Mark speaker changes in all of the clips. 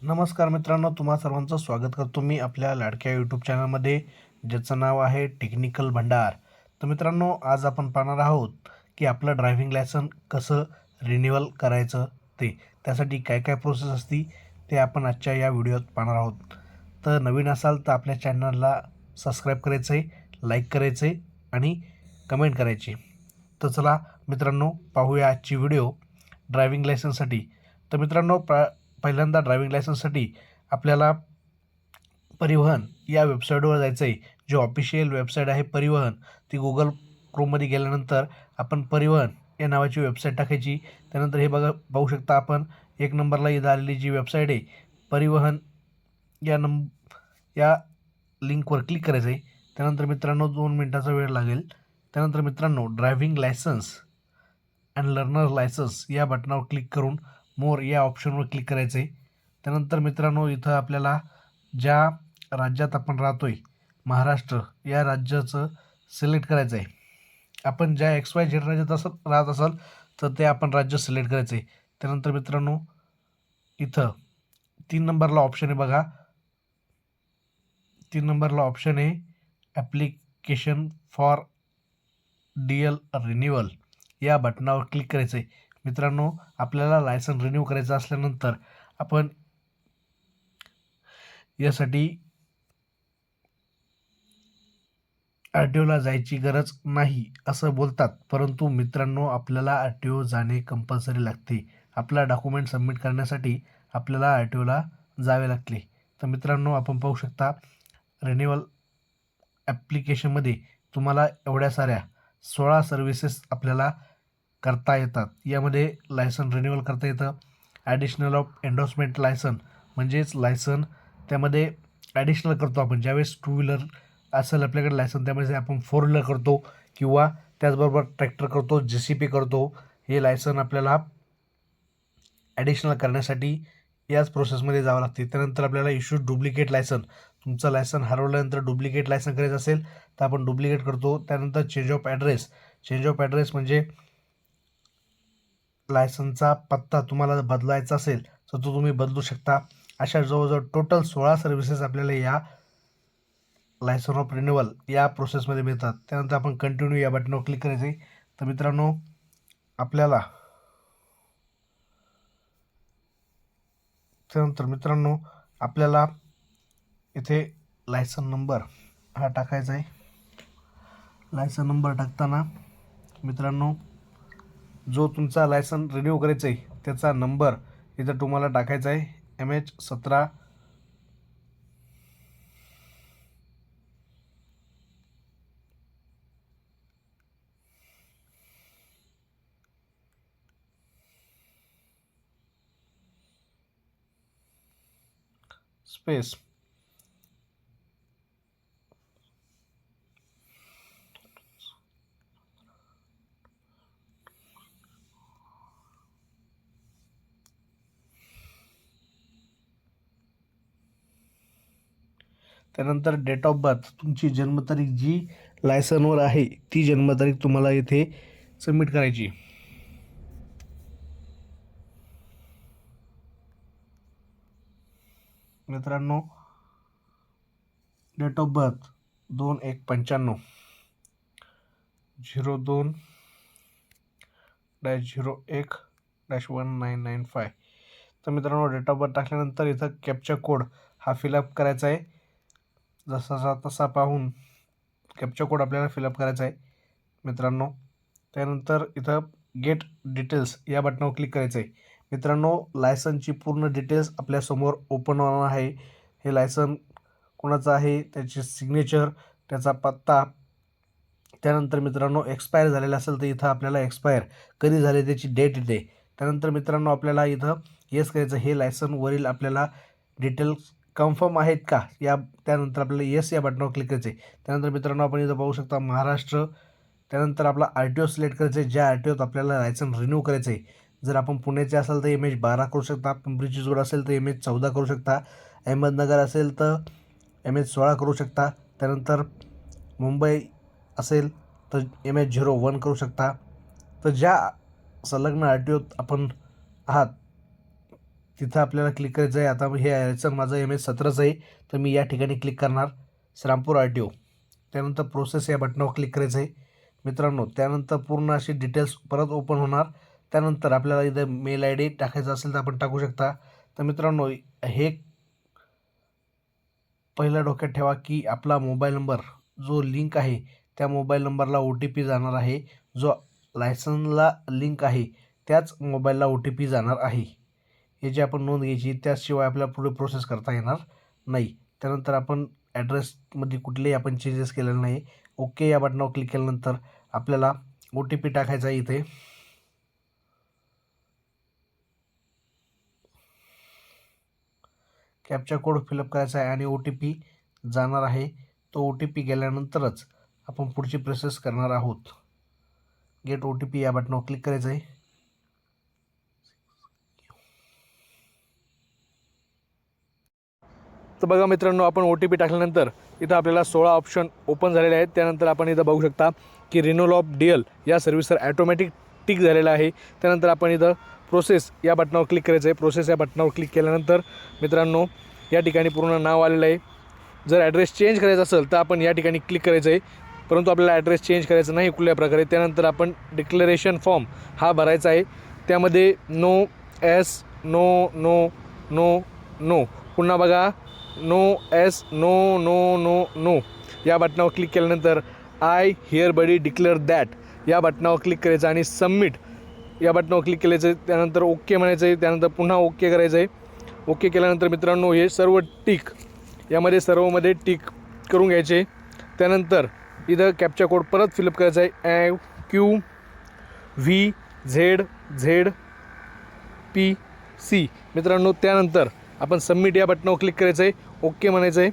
Speaker 1: नमस्कार मित्रांनो, तुम्हा सर्वांचं स्वागत करतो मी आपल्या लाडक्या यूट्यूब चॅनलमध्ये, ज्याचं नाव आहे टेक्निकल भंडार. तर मित्रांनो, आज आपण पाहणार आहोत की आपलं ड्रायव्हिंग लायसन कसं रिन्युअल करायचं ते. त्यासाठी काय काय प्रोसेस असते ते आपण आजच्या या व्हिडिओत पाहणार आहोत. तर नवीन असाल तर आपल्या चॅनलला सबस्क्राईब करायचं आहे, लाईक करायचं आहे आणि कमेंट करायची. तर चला मित्रांनो, पाहूया आजची व्हिडिओ ड्रायव्हिंग लायसनसाठी. तर मित्रांनो, पहिल्यांदा ड्रायव्हिंग लायसन्ससाठी आपल्याला परिवहन या वेबसाईटवर जायचं आहे. जी ऑफिशियल वेबसाईट आहे परिवहन, ती गुगल क्रोममध्ये गेल्यानंतर आपण परिवहन या नावाची वेबसाईट टाकायची. त्यानंतर हे पाहू शकता आपण, एक नंबरला इथं आलेली जी वेबसाईट आहे परिवहन या लिंकवर क्लिक करायचं आहे. त्यानंतर मित्रांनो 2 मिनिटाचा वेळ लागेल. त्यानंतर मित्रांनो, driving licence and learner licence या बटनावर क्लिक करून मोर या ऑप्शनवर क्लिक करायचं आहे. त्यानंतर मित्रांनो, इथं आपल्याला ज्या राज्यात आपण राहतोय, महाराष्ट्र या राज्याचं सिलेक्ट करायचं आहे. आपण ज्या XYZ राज्यात राहत असाल तर ते आपण राज्य सिलेक्ट करायचं आहे. त्यानंतर मित्रांनो, इथं 3 नंबरला ऑप्शन आहे बघा, 3 नंबरला ऑप्शन आहे ॲप्लिकेशन फॉर DL रिन्युअल या बटनावर क्लिक करायचं आहे. मित्रांनो, आपल्याला लायसन रिन्यू करायचं असल्यानंतर आपण यासाठी RTOला जायची गरज नाही असं बोलतात, परंतु मित्रांनो, आपल्याला RTO जाणे कंपल्सरी लागते. आपला डॉक्युमेंट सबमिट करण्यासाठी आपल्याला RTOला जावे लागते. तर मित्रांनो, आपण पाहू शकता रिन्युअल ॲप्लिकेशनमध्ये तुम्हाला एवढ्या साऱ्या 16 सर्व्हिसेस आपल्याला करता येतात. यामध्ये लायसन रिन्युअल करता येतं, ॲडिशनल ऑफ एन्डोर्समेंट लायसन म्हणजेच लायसन त्यामध्ये ॲडिशनल करतो आपण. ज्यावेळेस 2 व्हीलर असेल आपल्याकडे लायसन, त्यामध्ये आपण 4 व्हीलर करतो किंवा त्याचबरोबर ट्रॅक्टर करतो, JCB करतो. हे लायसन आपल्याला ॲडिशनल करण्यासाठी याच प्रोसेसमध्ये जावं लागते. त्यानंतर आपल्याला इश्यू डुप्लिकेट लायसन, तुमचं लायसन हरवल्यानंतर डुप्लिकेट लायसन करायचं असेल तर आपण डुप्लिकेट करतो. त्यानंतर चेंज ऑफ ॲड्रेस म्हणजे लायसनचा पत्ता तुम्हाला बदलायचा असेल तर तो तुम्ही बदलू शकता. अशा जवळजवळ टोटल 16 सर्व्हिसेस आपल्याला या लायसन ऑफ रिन्युअल या प्रोसेसमध्ये मिळतात. त्यानंतर आपण कंटिन्यू या बटनावर क्लिक करायचे. तर मित्रांनो, आपल्याला इथे लायसन नंबर हा टाकायचा आहे. लायसन नंबर टाकताना मित्रांनो, जो तुमचा लायसन रिन्यू करायचा आहे त्याचा नंबर इथं तुम्हाला टाकायचा आहे. MH17 स्पेस त्यानंतर डेट ऑफ बर्थ, तुमची जन्मतारीख जी लायसनवर आहे ती जन्मतारीख तुम्हाला इथे सबमिट करायची. मित्रांनो, डेट ऑफ बर्थ 2195 02-01-1995. तर मित्रांनो, डेट ऑफ बर्थ टाकल्यानंतर इथं कॅप्चा कोड हा फिलअप करायचा आहे. जसा तसा पाहून कॅप्चा कोड आपल्याला फिलअप करायचा आहे मित्रांनो. त्यानंतर इथं गेट डिटेल्स या बटनावर क्लिक करायचं आहे. मित्रांनो, लायसनची पूर्ण डिटेल्स आपल्यासमोर ओपन होणार आहे. हे लायसन कोणाचं आहे, त्याची सिग्नेचर, त्याचा पत्ता. त्यानंतर मित्रांनो, एक्सपायर झालेलं असेल तर इथं आपल्याला एक्सपायर कधी झाले त्याची डेट येते. त्यानंतर मित्रांनो, आपल्याला इथं येस करायचं. हे लायसनवरील आपल्याला डिटेल्स कन्फर्म आहेत का, त्यानंतर आपल्याला येस या बटनावर क्लिक करायचं आहे. त्यानंतर मित्रांनो, आपण इथं पाहू शकता महाराष्ट्र. त्यानंतर आपला RTO सिलेक्ट करायचं आहे, ज्या RTOत आपल्याला लायसन रिन्यू करायचं आहे. जर आपण पुण्याचे असाल तर MH12 करू शकता, पिंपरी चिंचवड असेल तर MH14 करू शकता, अहमदनगर असेल तर MH16 करू शकता. त्यानंतर मुंबई असेल तर MH01 करू शकता. तर ज्या संलग्न RTOत आपण आहात तिथं आपल्याला क्लिक करायचं आहे. आता हे याचं माझं MS-17चं आहे, तर मी या ठिकाणी क्लिक करणार श्रीरामपूर RTO. त्यानंतर प्रोसेस या बटनावर क्लिक करायचं आहे मित्रांनो. त्यानंतर पूर्ण अशी डिटेल्स परत ओपन होणार. त्यानंतर आपल्याला इथं मेल ID टाकायचा असेल तर आपण टाकू शकता. तर मित्रांनो हे पहिल्या डोक्यात ठेवा की आपला मोबाईल नंबर जो लिंक आहे त्या मोबाईल नंबरला OTP जाणार आहे. जो लायसनला लिंक आहे त्याच मोबाईलला OTP जाणार आहे. याची आपण नोंद घ्यायची. त्याशिवाय आपल्याला पुढे प्रोसेस करता येणार नाही. त्यानंतर आपण ॲड्रेसमध्ये कुठलेही आपण चेंजेस केलेले नाही. ओके या बटनावर क्लिक केल्यानंतर आपल्याला OTP टाकायचा आहे. इथे कॅप्चा कोड फिलअप करायचा आहे आणि OTP जाणार आहे. तो OTP गेल्यानंतरच आपण पुढची प्रोसेस करणार आहोत. गेट OTP या बटनावर क्लिक करायचं आहे. तर बघा मित्रांनो, आपण OTP टाकल्यानंतर इथं आपल्याला 16 ऑप्शन ओपन झालेले आहेत. त्यानंतर आपण इथं बघू शकता की रिन्यूअल ऑफ DL या सर्व्हिसवर ॲटोमॅटिक टिक झालेला आहे. त्यानंतर आपण इथं प्रोसेस या बटनावर क्लिक करायचं आहे. प्रोसेस या बटनावर क्लिक केल्यानंतर मित्रांनो या ठिकाणी पूर्ण नाव आलेलं आहे. जर ॲड्रेस चेंज करायचा असेल तर आपण या ठिकाणी क्लिक करायचं आहे, परंतु आपल्याला ॲड्रेस चेंज करायचा नाही कुठल्या प्रकारे. त्यानंतर आपण डिक्लेरेशन फॉर्म हा भरायचा आहे. त्यामध्ये no yes no no no no, पुन्हा बघा no yes no no no no या बटनावर क्लिक केल्यानंतर I hereby declare that या बटनावर क्लिक करायचं आणि सबमिट या बटनावर क्लिक करायचं. त्यानंतर ओके म्हणायचं आहे. त्यानंतर पुन्हा ओके करायचं आहे. ओके केल्यानंतर मित्रांनो हे सर्व टिक यामध्ये सर्वमध्ये टिक करून घ्यायचे. त्यानंतर इथं कॅप्चा कोड परत फिलअप करायचा आहे. QVZZPC मित्रांनो. त्यानंतर आपण सबमिट या बटनावर क्लिक करायचं आहे. ओके म्हणायचं आहे.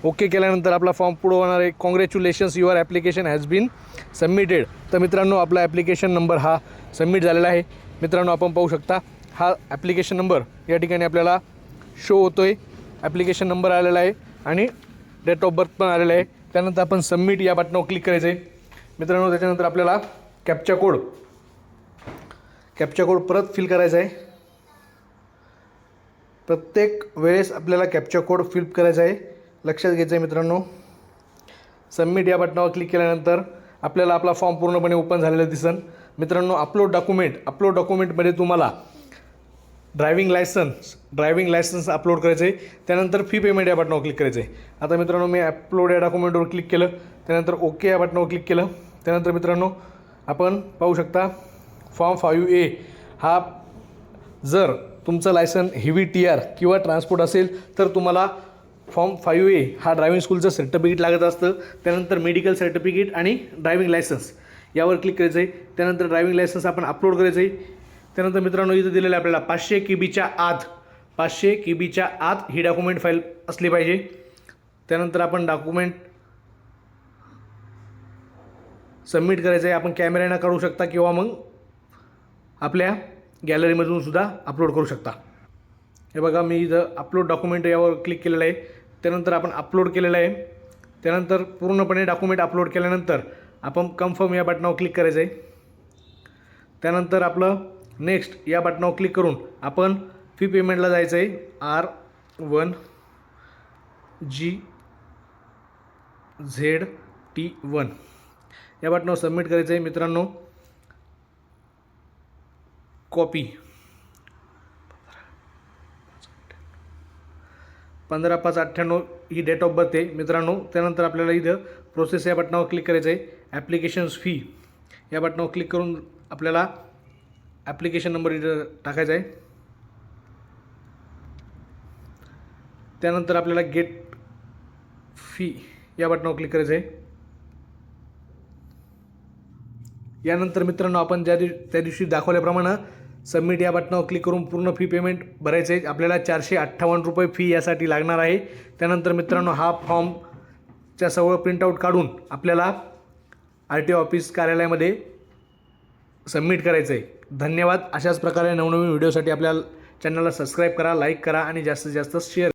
Speaker 1: ओके केल्यानंतर आपला फॉर्म पुढं होणार आहे. Congratulations your application has been submitted. तर मित्रांनो आपला ॲप्लिकेशन नंबर हा सबमिट झालेला आहे. मित्रांनो आपण पाहू शकता हा ॲप्लिकेशन नंबर या ठिकाणी आपल्याला शो होतो आहे. ॲप्लिकेशन नंबर आलेला आहे आणि डेट ऑफ बर्थ पण आलेला आहे. त्यानंतर आपण सबमिट या बटनावर क्लिक करायचं आहे मित्रांनो. त्याच्यानंतर आपल्याला कॅप्चा कोड परत फिल करायचा आहे. प्रत्येक वेळेस आपल्याला कॅप्चा कोड फिल करायचा आहे, लक्षात घ्यायचं आहे मित्रांनो. सबमिट या बटनावर क्लिक केल्यानंतर आपल्याला आपला फॉर्म पूर्णपणे ओपन झालेला दिसन. मित्रांनो अपलोड डॉक्युमेंटमध्ये तुम्हाला ड्रायव्हिंग लायसन्स अपलोड करायचं आहे. त्यानंतर फी पेमेंट या बटनावर क्लिक करायचं आहे. आता मित्रांनो मी अपलोड या डॉक्युमेंटवर क्लिक केलं. त्यानंतर ओके या बटनावर क्लिक केलं. त्यानंतर मित्रांनो आपण पाहू शकता फॉर्म 5A हा जर तुमचं लायसन हेवी TR किंवा ट्रान्सपोर्ट असेल तर तुम्हाला फॉर्म 5A हा ड्रायव्हिंग स्कूलचं सर्टिफिकेट लागत असतं. त्यानंतर मेडिकल सर्टिफिकेट आणि ड्रायव्हिंग लायसन्स यावर क्लिक करायचं आहे. त्यानंतर ड्रायव्हिंग लायसन्स आपण अपलोड करायचं आहे. त्यानंतर मित्रांनो इथं दिलेलं आपल्याला 500 KB आत ही डॉक्युमेंट फाईल असली पाहिजे. त्यानंतर आपण डॉक्युमेंट सबमिट करायचं आहे. आपण कॅमेऱ्यानं काढू शकता किंवा मग आपल्या गॅलरीमधून सुद्धा अपलोड करू शकता. हे बघा मी इथं अपलोड डॉक्युमेंट यावर क्लिक केलेलं आहे. त्यानंतर आपण अपलोड केलेलं आहे. त्यानंतर पूर्णपणे डॉक्युमेंट अपलोड केल्यानंतर आपण कन्फर्म या बटनावर क्लिक करायचं आहे. त्यानंतर आपलं नेक्स्ट या बटनावर क्लिक करून आपण फी पेमेंटला जायचं आहे. R1GZT1 या बटनावर सबमिट करायचं आहे मित्रांनो. कॉपी 15/5/98 ही डेट ऑफ बर्थ आहे मित्रांनो. त्यानंतर आपल्याला इथं प्रोसेस या बटनावर क्लिक करायचं आहे. ॲप्लिकेशन्स फी या बटनावर क्लिक करून आपल्याला ॲप्लिकेशन नंबर इथं टाकायचा आहे. त्यानंतर आपल्याला गेट फी या बटनावर क्लिक करायचं आहे. यानंतर मित्रांनो आपण त्या दिवशी दाखवल्याप्रमाणे सबमिट या बटनावर क्लिक करून पूर्ण फी पेमेंट भरायचं आहे. आपल्याला 458 रुपये फी यासाठी लागणार आहे. त्यानंतर मित्रांनो हा फॉर्मच्या सगळं प्रिंटआउट काढून आपल्याला RTO ऑफिस कार्यालयामध्ये सबमिट करायचं आहे. धन्यवाद. अशाच प्रकारे नवनवीन व्हिडिओसाठी आपल्या चॅनलला सबस्क्राईब करा, लाईक करा आणि जास्तीत जास्त शेअर